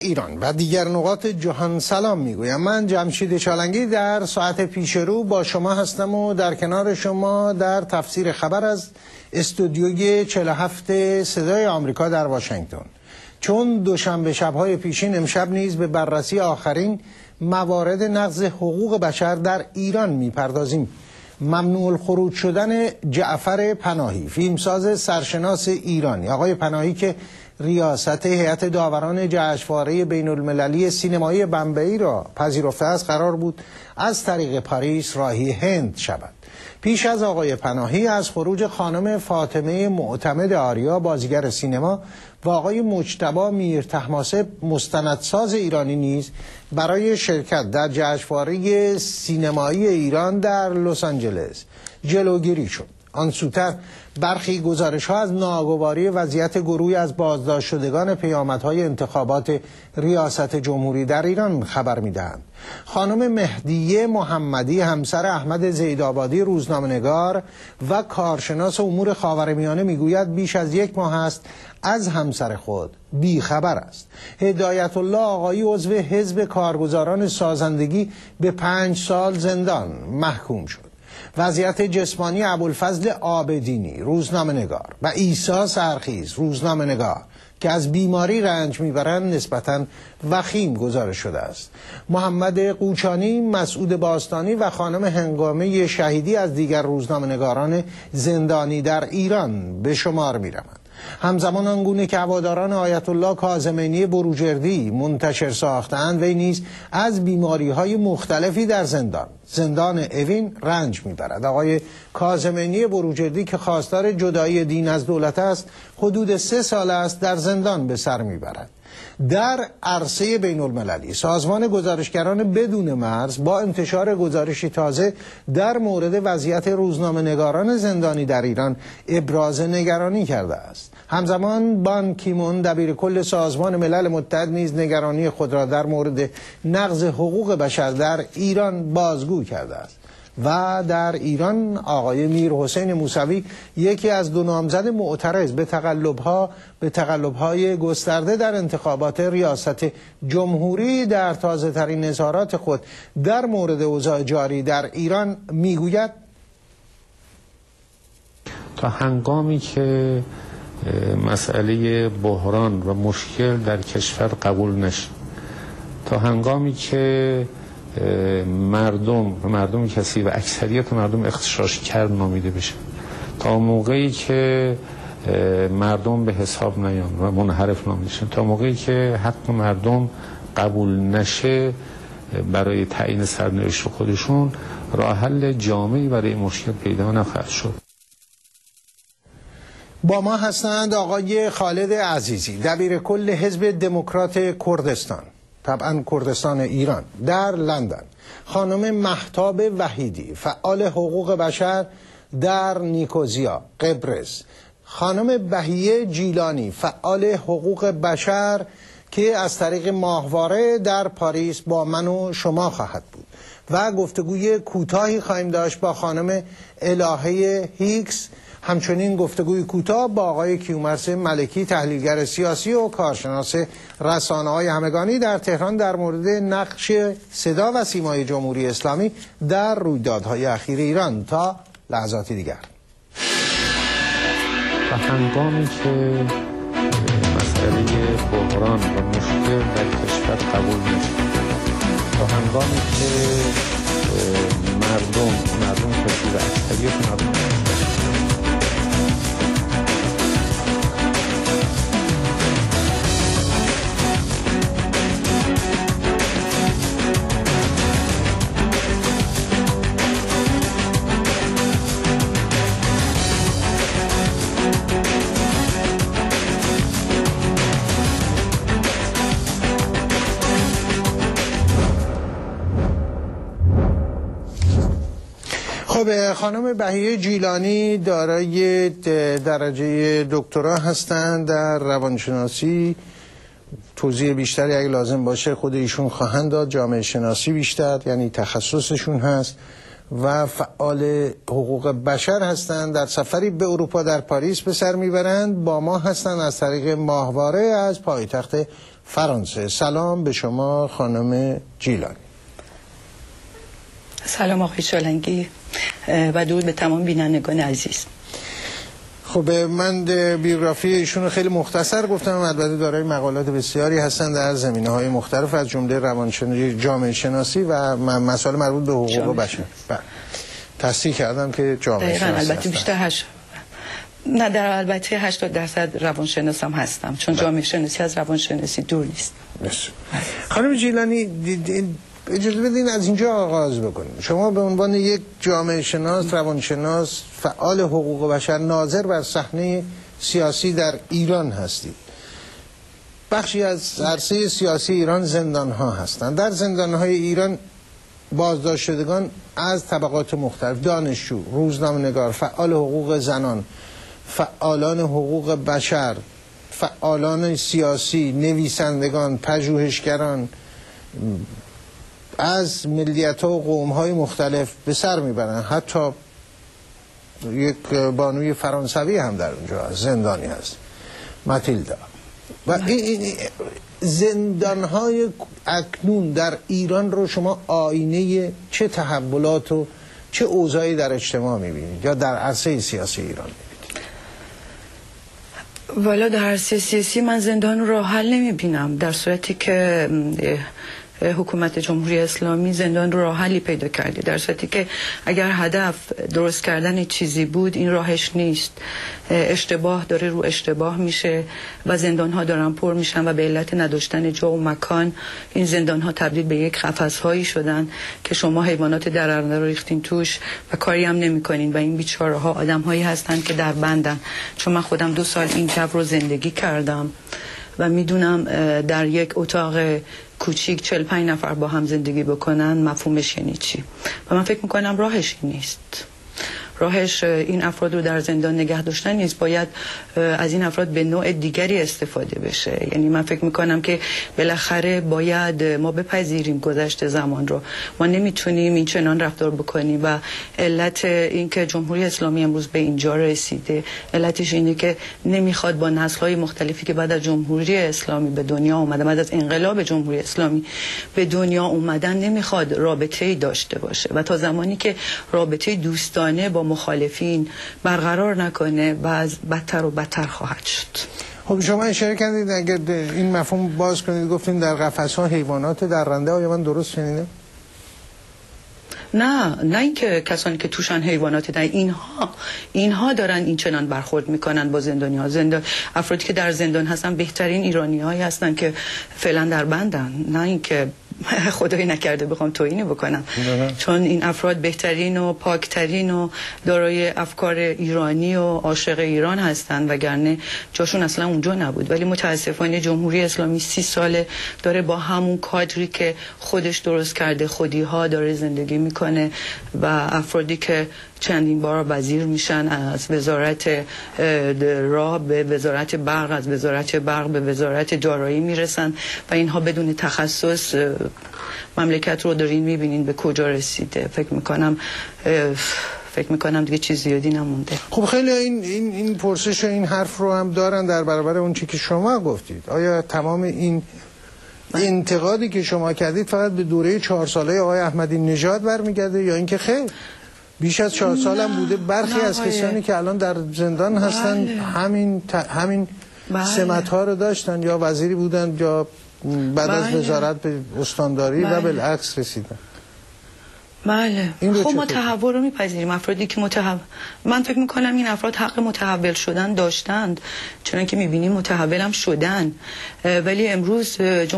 ایران و دیگر نقاط جهان سلام میگویم. من جمشید چالنگی در ساعت پیش رو با شما هستم و در کنار شما در تفسیر خبر از استودیوی 47 صدای آمریکا در واشنگتن. چون دوشنبه شب‌های پیشین، امشب نیز به بررسی آخرین موارد نقض حقوق بشر در ایران میپردازیم. ممنوع الخروج شدن جعفر پناهی، فیلمساز سرشناس ایرانی. آقای پناهی که ریاست هیئت داوران جشنواره بین المللی سینمایی بمبئی را پذیرفته است، قرار بود از طریق پاریس راهی هند شود. پیش از آقای پناهی، از خروج خانم فاطمه معتمد آریا، بازیگر سینما، و آقای مجتبی میرطهماسب، مستندساز ایرانی، نیز برای شرکت در جشنواره سینمایی ایران در لس آنجلس جلوگیری شد. آن سوتر برخی گزارش‌ها از ناگواری وضعیت گروهی از بازداشت شدگان پیامدهای انتخابات ریاست جمهوری در ایران خبر می‌دهند. خانم مهدیه محمدی، همسر احمد زیدآبادی، روزنامه‌نگار و کارشناس امور خاورمیانه، میگوید بیش از 1 ماه است از همسر خود بیخبر است. هدایت الله آقایی، عضو حزب کارگزاران سازندگی، به 5 سال زندان محکوم شد. وضعیت جسمانی ابوالفضل عابدینی، روزنامه‌نگار، و عیسی سرخیز، روزنامه‌نگار، که از بیماری رنج میبرند، نسبتاً وخیم گزارش شده است. محمد قوچانی، مسعود باستانی و خانم هنگامه شهیدی از دیگر روزنامه‌نگاران زندانی در ایران به شمار می‌روند. همزمان آنگونه که هواداران آیت الله کاظمینی بروجردی منتشر ساختند، وی نیز از بیماری‌های مختلفی در زندان اوین رنج می‌برد. آقای کاظمینی بروجردی که خواستار جدایی دین از دولت است، حدود 3 سال است در زندان به سر می‌برد. در عرصه بین المللی، سازمان گزارشگران بدون مرز با انتشار گزارشی تازه در مورد وضعیت روزنامه‌نگاران زندانی در ایران ابراز نگرانی کرده است. همزمان بان کیمون، دبیر کل سازمان ملل متحد، نیز نگرانی خود را در مورد نقض حقوق بشر در ایران بازگو کرده است. و در ایران آقای میرحسین موسوی، یکی از 2 نامزد معترض به تقلب‌های گسترده در انتخابات ریاست جمهوری، در تازه‌ترین اظهارات خود در مورد اوضاع جاری در ایران میگوید: تا هنگامی که مسئله بحران و مشکل در کشور قبول نشه، تا هنگامی که مردم کسی و اکثریت مردم اغتشاشگر نامیده بشه، تا موقعی که مردم به حساب نیان و منحرف نامیده، تا موقعی که حق مردم قبول نشه برای تعیین سرنوشت خودشون، راه حل جامعی برای مشکل پیدا نخواهد شد. با ما هستند آقای خالد عزیزی، دبیر کل حزب دموکرات کردستان، طبعا کردستان ایران، در لندن. خانم مهتاب وحیدی، فعال حقوق بشر در نیکوزیا، قبرس. خانم بهیه جیلانی، فعال حقوق بشر، که از طریق ماهواره در پاریس با من و شما خواهد بود و گفتگوی کوتاهی خواهیم داشت با خانم الهه هیکس. همچنین گفتگوی کوتاه با آقای کیومرث ملکی، تحلیلگر سیاسی و کارشناس رسانه‌های همگانی در تهران، در مورد نقش صدا و سیمای جمهوری اسلامی در رویدادهای اخیر ایران. تا لحظاتی دیگر. و هنگامی که مسئله بحران و مشکل در کشور قبول نشه، تا هنگامی که مردم کسی و اکثریت مردم خانم بهیه جیلانی دارای درجه دکترا هستند در روانشناسی. توضیح بیشتری اگه لازم باشه خود ایشون خواهند داد. جامعه شناسی بیشتر، یعنی تخصصشون هست، و فعال حقوق بشر هستند. در سفری به اروپا در پاریس به سر میبرند. با ما هستند از طریق ماهواره از پایتخت فرانسه. سلام به شما خانم جیلانی. سلام آقای چالنگی و درود به تمام بینندگان عزیز. خب من بیوگرافی ایشون خیلی مختصر گفتم، البته دارای مقالات بسیاری هستند در زمینه‌های مختلف از جمله روانشناسی، جامعه شناسی و مسائل مربوط به حقوق بشر. تصحیح کردم که جامعه شناسی البته بیشتر نه در البته 80% روانشناسم هستم، چون جامعه شناسی از روانشناسی دور نیست. خانم جیلانی اجازه بدین از اینجا آغاز بکنیم. شما به عنوان یک جامعه شناس، روانشناس، فعال حقوق بشر، ناظر بر صحنه سیاسی در ایران هستید. بخشی از عرصه سیاسی ایران زندان ها هستند. در زندان های ایران بازداشت شدگان از طبقات مختلف، دانشجو، روزنامه‌نگار، فعال حقوق زنان، فعالان حقوق بشر، فعالان سیاسی، نویسندگان، پژوهشگران از ملیت‌ها و قوم‌های مختلف به سر میبرن. حتی یک بانوی فرانسوی هم در اونجا زندانی هست، ماتیلدا. و این زندان‌های اکنون در ایران رو شما آینه چه تحولات و چه اوضاعی در اجتماع میبینید یا در عرصه سیاسی ایران میبینید؟ والا در عرصه سیاسی من زندان رو راه حل نمیبینم، در صورتی که حکومت جمهوری اسلامی زندان رو راه حلی پیدا کرده، در صورتی که اگر هدف درست کردن چیزی بود این راهش نیست. اشتباه داره رو اشتباه میشه و زندان ها دارن پر میشن و به علت نداشتن جا و مکان این زندان ها تبدیل به یک قفس هایی شدن که شما حیوانات درنده رو ریختین توش و کاری هم نمیکنین و این بیچاره ها آدم هایی هستن که در بندن. چون من خودم 2 سال این جو رو زندگی کردم و میدونم در یک اتاق کوچیک 45 نفر با هم زندگی بکنن مفهومش یعنی چی. و من فکر میکنم راهش نیست. راهش این افراد رو در زندان نگه داشتن نیست، باید از این افراد به نوع دیگری استفاده بشه. یعنی من فکر میکنم که بالاخره باید ما بپذیریم گذشته زمان رو. ما نمیتونیم این چنان رفتار بکنیم و علت این که جمهوری اسلامی امروز به اینجا رسیده علتش اینه که نمیخواد با نسل‌های مختلفی که بعد از جمهوری اسلامی به دنیا اومدن، بعد از انقلاب جمهوری اسلامی به دنیا اومدن، نمیخواد رابطه‌ای داشته باشه و تا زمانی که رابطه دوستانه با مخالفین برقرار نکنه و از بدتر و بدتر خواهد شد. خب شما اشاره کردید اگر این مفهوم باز کنید، گفتین در قفس‌ها حیوانات درنده. آیا من درست شنیدم؟ نه اینکه کسانی که توشن حیوانات در اینها دارن این چنان برخورد میکنن با زندانی‌ها. افرادی که در زندان هستن بهترین ایرانی‌هایی هستن که فعلا در بندن، نه اینکه خدایی نکرده بخوام توهینی بکنم، چون این افراد بهترین و پاکترین و دارای افکار ایرانی و عاشق ایران هستند، وگرنه جاشون اصلا اونجا نبود. ولی متاسفانه جمهوری اسلامی 30 ساله داره با همون کادری که خودش درست کرده خودی ها داره زندگی میکنه و افرادی که چندین بار وزیر میشن، از وزارت راه به وزارت برق، از وزارت برق به وزارت دارایی میرسن و اینها بدون تخصص مملکت رو دارین میبینین به کجا رسیده. فکر میکنم دیگه چیز زیادی نمونده. خب خیلی این پرسش و این حرف رو هم دارن در برابر اون چی که شما گفتید. آیا تمام این انتقادی که شما کردید فقط به دوره 4 ساله آقای احمدی نژاد برمیگرده یا اینکه خیر بیش از 4 سال هم بوده برخی از کسانی که الان در زندان هستن همین سمت ها رو داشتن، یا وزیری بودن یا بعد از وزارت به استانداری و بالعکس رسیدن؟ بله. خب ما تحول رو میپذیریم. افرادی که من فکر میکنم این افراد حق متحول شدن داشتند، چون که میبینیم متحول هم شدن، ولی امروز